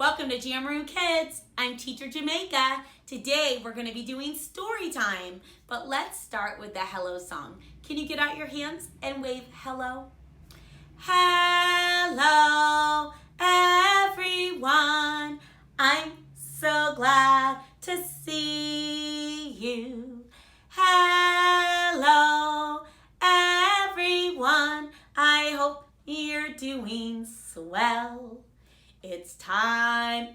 Welcome to JAMaROO Kids. I'm Teacher Jamaica. Today we're going to be doing story time, but let's start with the hello song. Can you get out your hands and wave hello? Hello, everyone. I'm so glad to see you. Hello, everyone. I hope you're doing swell. It's time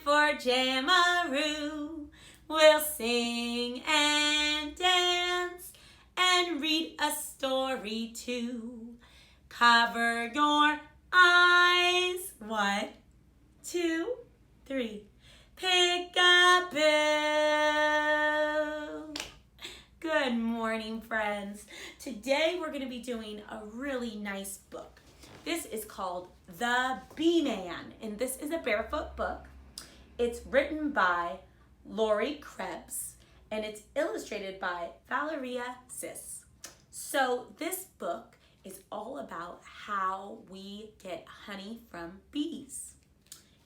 for JAMaROO. We'll sing and dance and read a story too. Cover your eyes. 1, 2, 3. Peek-a-boo. Good morning, friends. Today we're going to be doing a really nice book. This is called The Beeman, and this is a barefoot book. It's written by Laurie Krebs, and it's illustrated by Valeria Cis. So this book is all about how we get honey from bees.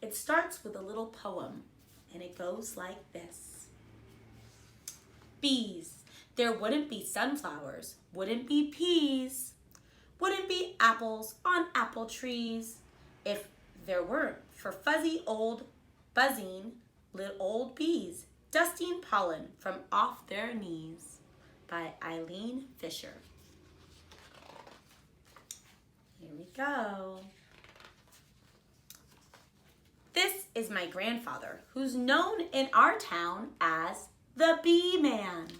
It starts with a little poem, and it goes like this. Bees, there wouldn't be sunflowers, wouldn't be peas, wouldn't be apples on apple trees if there weren't for fuzzy old buzzing little old bees dusting pollen from off their knees. By Eileen Fisher. Here we go. This is my grandfather, who's known in our town as the Beeman.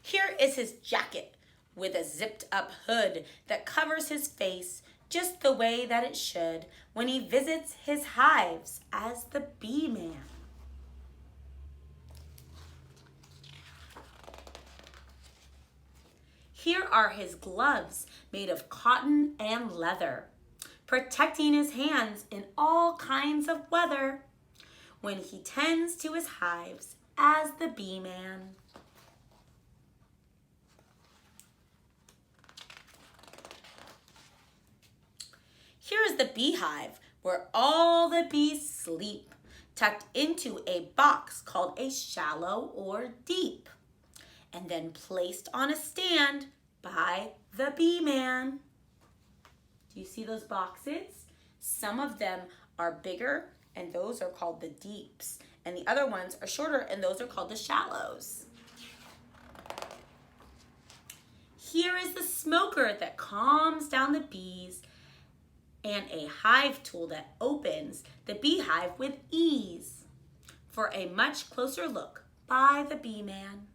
Here is his jacket with a zipped up hood that covers his face just the way that it should when he visits his hives as the Beeman. Here are his gloves made of cotton and leather, protecting his hands in all kinds of weather when he tends to his hives as the Beeman. Here is the beehive where all the bees sleep, tucked into a box called a shallow or deep, and then placed on a stand by the Beeman. Do you see those boxes? Some of them are bigger, and those are called the deeps, and the other ones are shorter, and those are called the shallows. Here is the smoker that calms down the bees, and a hive tool that opens the beehive with ease. For a much closer look by the Beeman.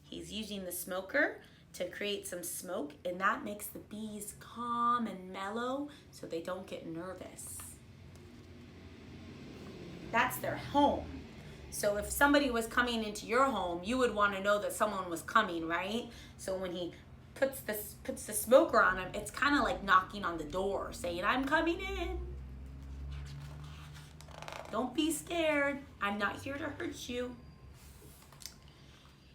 He's using the smoker to create some smoke, and that makes the bees calm and mellow so they don't get nervous. That's their home. So if somebody was coming into your home, you would want to know that someone was coming, right? So when he puts the smoker on him, it's kind of like knocking on the door saying, I'm coming in. Don't be scared. I'm not here to hurt you.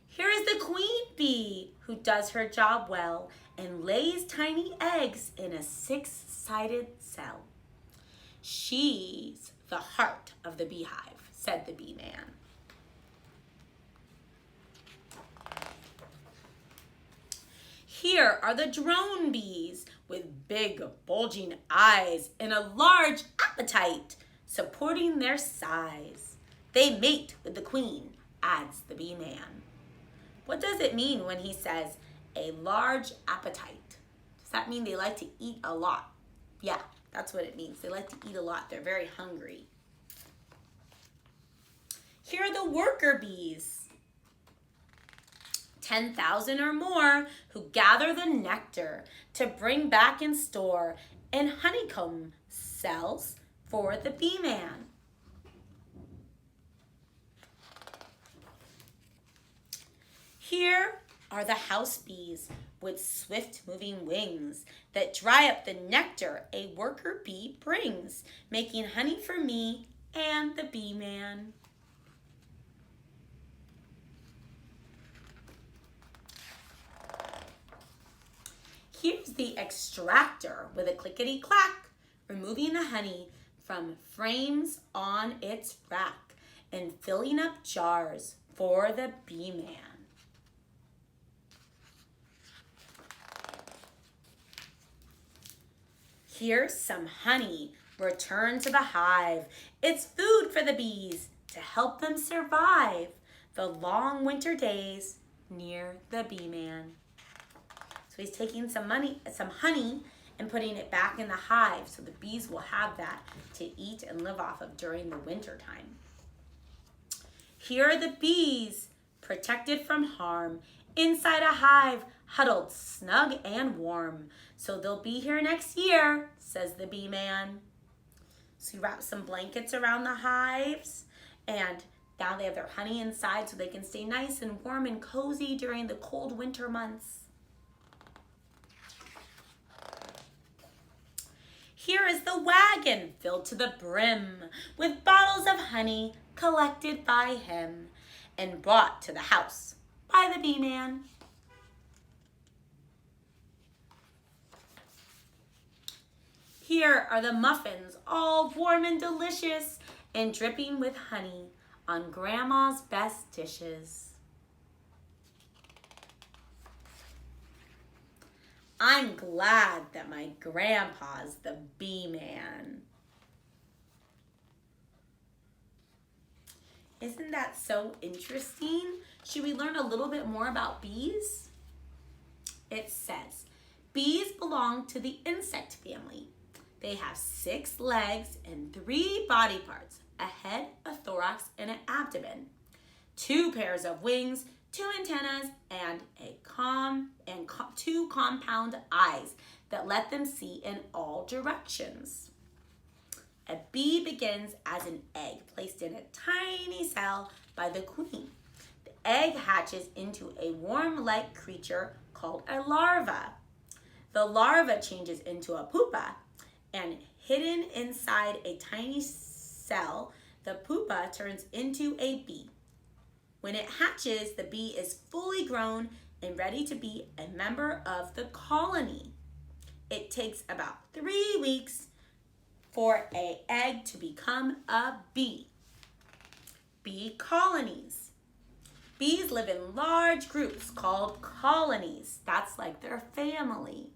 Here is the queen bee who does her job well and lays tiny eggs in a 6-sided cell. She's the heart of the beehive, said the Beeman. Here are the drone bees with big bulging eyes and a large appetite supporting their size. They mate with the queen, adds the Beeman. What does it mean when he says a large appetite? Does that mean they like to eat a lot? Yeah, that's what it means. They like to eat a lot. They're very hungry. Here are the worker bees. 10,000 or more who gather the nectar to bring back and store in honeycomb cells for the Beeman. Here are the house bees with swift-moving wings that dry up the nectar a worker bee brings, making honey for me and the Beeman. the extractor with a clickety-clack, removing the honey from frames on its rack and filling up jars for the Beeman. Here's some honey returned to the hive. It's food for the bees to help them survive the long winter days near the Beeman. So he's taking some honey and putting it back in the hive so the bees will have that to eat and live off of during the winter time. Here are the bees, protected from harm, inside a hive, huddled snug and warm. So they'll be here next year, says the Beeman. So you wrap some blankets around the hives, and now they have their honey inside so they can stay nice and warm and cozy during the cold winter months. Here is the wagon filled to the brim with bottles of honey collected by him and brought to the house by the Beeman. Here are the muffins, all warm and delicious and dripping with honey on Grandma's best dishes. I'm glad that my grandpa's the Beeman. Isn't that so interesting? Should we learn a little bit more about bees? It says, bees belong to the insect family. They have 6 legs and 3 body parts, a head, a thorax, and an abdomen, 2 pairs of wings, 2 antennas, and 2 compound eyes that let them see in all directions. A bee begins as an egg placed in a tiny cell by the queen. The egg hatches into a worm-like creature called a larva. The larva changes into a pupa, and hidden inside a tiny cell, the pupa turns into a bee. When it hatches, the bee is fully grown and ready to be a member of the colony. It takes about 3 weeks for an egg to become a bee. Bee colonies. Bees live in large groups called colonies. That's like their family.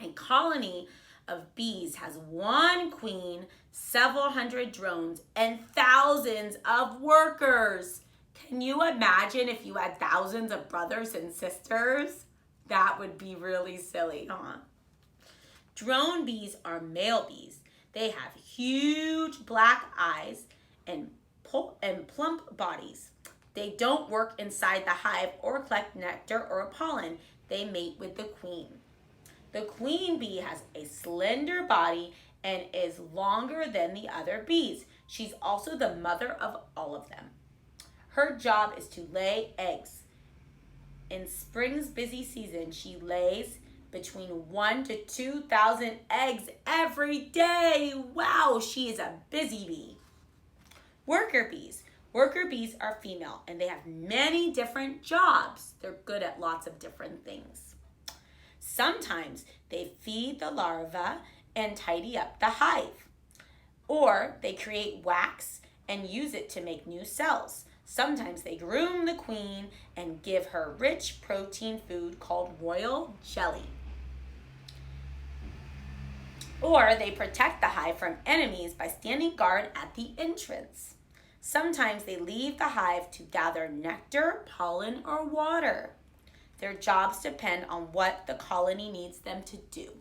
A colony of bees has 1 queen, several hundred drones, and thousands of workers. Can you imagine if you had thousands of brothers and sisters? That would be really silly, huh? Drone bees are male bees. They have huge black eyes and plump bodies. They don't work inside the hive or collect nectar or pollen. They mate with the queen. The queen bee has a slender body and is longer than the other bees. She's also the mother of all of them. Her job is to lay eggs. In spring's busy season, she lays between 1,000 to 2,000 eggs every day. Wow, she is a busy bee. Worker bees. Worker bees are female and they have many different jobs. They're good at lots of different things. Sometimes they feed the larva and tidy up the hive. Or they create wax and use it to make new cells. Sometimes they groom the queen and give her rich protein food called royal jelly. Or they protect the hive from enemies by standing guard at the entrance. Sometimes they leave the hive to gather nectar, pollen, or water. Their jobs depend on what the colony needs them to do.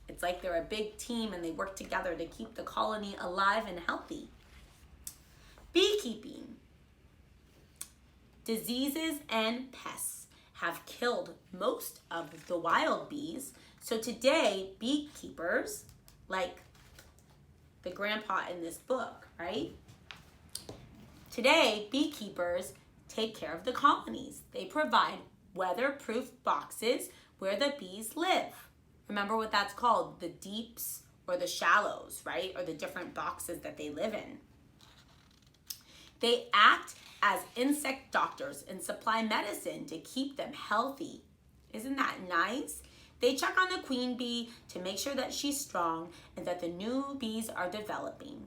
It's like they're a big team and they work together to keep the colony alive and healthy. Beekeeping. Diseases and pests have killed most of the wild bees. So today, beekeepers, like the grandpa in this book, right? Today, beekeepers take care of the colonies. They provide weatherproof boxes where the bees live. Remember what that's called, the deeps or the shallows, right? Or the different boxes that they live in. They act as insect doctors and supply medicine to keep them healthy. Isn't that nice? They check on the queen bee to make sure that she's strong and that the new bees are developing.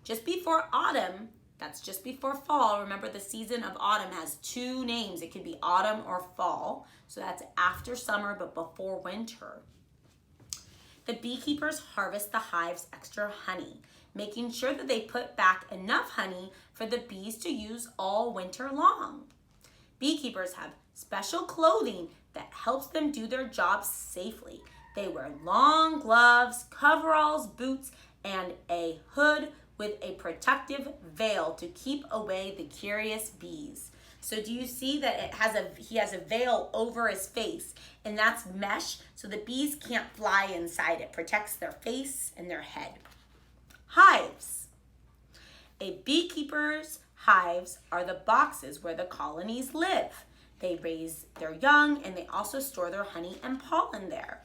Just before autumn, that's just before fall. Remember, the season of autumn has two names. It could be autumn or fall. So that's after summer but before winter. The beekeepers harvest the hive's extra honey, making sure that they put back enough honey for the bees to use all winter long. Beekeepers have special clothing that helps them do their jobs safely. They wear long gloves, coveralls, boots, and a hood with a protective veil to keep away the curious bees. So do you see that he has a veil over his face, and that's mesh so the bees can't fly inside. It protects their face and their head. Hives. A beekeeper's hives are the boxes where the colonies live. They raise their young and they also store their honey and pollen there.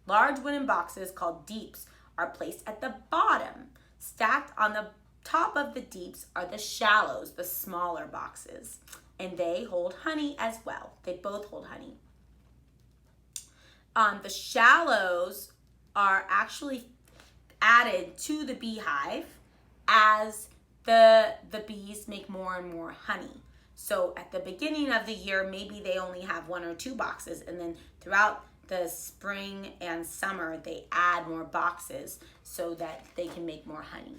Large wooden boxes called deeps are placed at the bottom. Stacked on the top of the deeps are the shallows, the smaller boxes, and they hold honey as well. They both hold honey. The shallows are actually added to the beehive as the bees make more and more honey. So at the beginning of the year, maybe they only have 1 or 2 boxes, and then throughout the spring and summer, they add more boxes so that they can make more honey.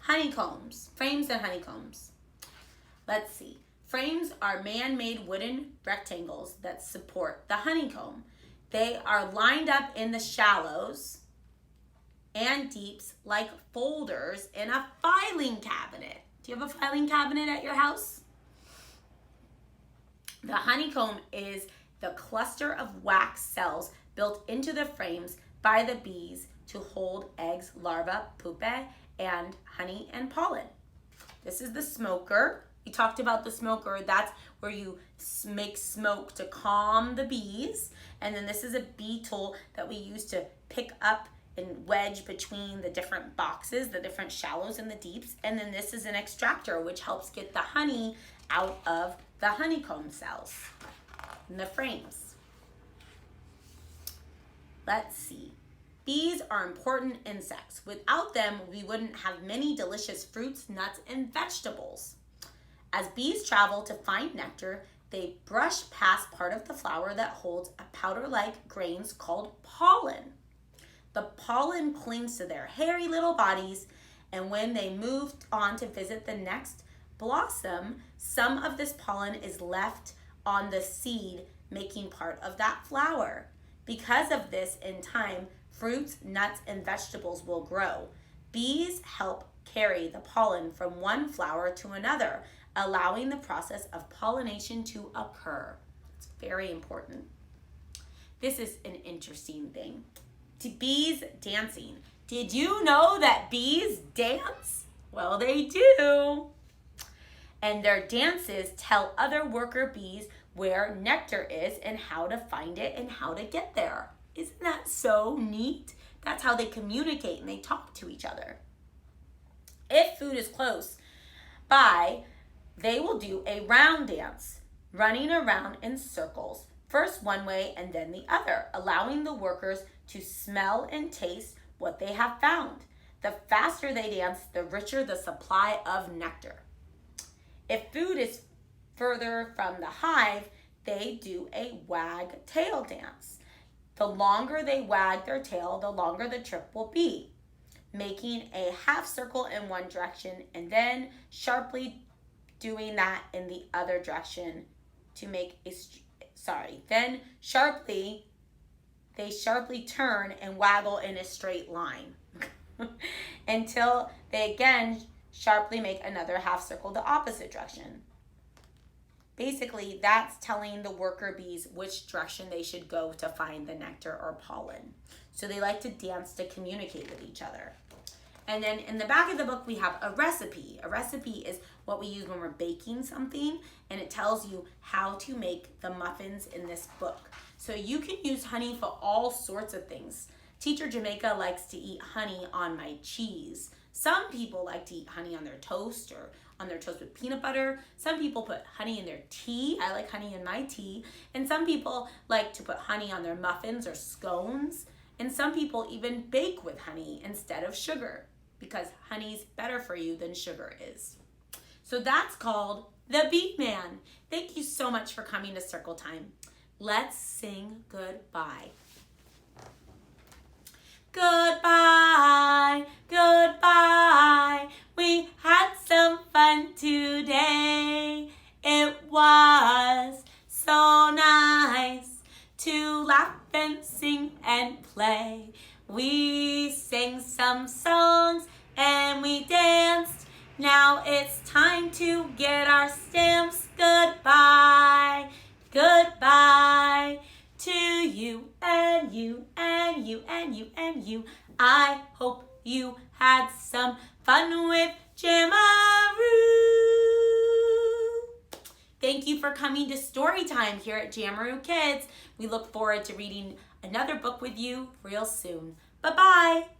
Honeycombs, frames and honeycombs. Let's see. Frames are man-made wooden rectangles that support the honeycomb. They are lined up in the shallows and deeps like folders in a filing cabinet. Do you have a filing cabinet at your house? The honeycomb is the cluster of wax cells built into the frames by the bees to hold eggs, larvae, pupae, and honey and pollen. This is the smoker. We talked about the smoker. That's where you make smoke to calm the bees. And then this is a bee tool that we use to pick up and wedge between the different boxes, the different shallows and the deeps. And then this is an extractor, which helps get the honey out of the honeycomb cells in the frames. Let's see. Bees are important insects. Without them, we wouldn't have many delicious fruits, nuts, and vegetables. As bees travel to find nectar, they brush past part of the flower that holds a powder-like grains called pollen. The pollen clings to their hairy little bodies, and when they move on to visit the next blossom, some of this pollen is left on the seed, making part of that flower. Because of this, in time, fruits, nuts, and vegetables will grow. Bees help carry the pollen from one flower to another, allowing the process of pollination to occur. It's very important. This is an interesting thing. Bees dancing. Did you know that bees dance? Well, they do. And their dances tell other worker bees where nectar is and how to find it and how to get there. Isn't that so neat? That's how they communicate and they talk to each other. If food is close by, they will do a round dance, running around in circles, first one way and then the other, allowing the workers to smell and taste what they have found. The faster they dance, the richer the supply of nectar. If food is further from the hive, they do a wag tail dance. The longer they wag their tail, the longer the trip will be, making a half circle in one direction and then sharply doing that in the other direction to make a, then they sharply turn and waggle in a straight line until they again sharply make another half circle the opposite direction. Basically, that's telling the worker bees which direction they should go to find the nectar or pollen. So they like to dance to communicate with each other. And then in the back of the book, we have a recipe. A recipe is what we use when we're baking something, and it tells you how to make the muffins in this book. So you can use honey for all sorts of things. Teacher Jamaica likes to eat honey on my cheese. Some people like to eat honey on their toast or on their toast with peanut butter. Some people put honey in their tea. I like honey in my tea. And some people like to put honey on their muffins or scones. And some people even bake with honey instead of sugar because honey's better for you than sugar is. So that's called the Beeman. Thank you so much for coming to Circle Time. Let's sing goodbye. Goodbye, goodbye. We had some fun today. It was so nice to laugh and sing and play. We sang some songs and we danced. Now it's time to get our stamps. Goodbye, goodbye to you and you and you and you and you. I hope you had some fun with JAMaROO. Thank you for coming to story time here at JAMaROO Kids. We look forward to reading another book with you real soon. Bye-bye.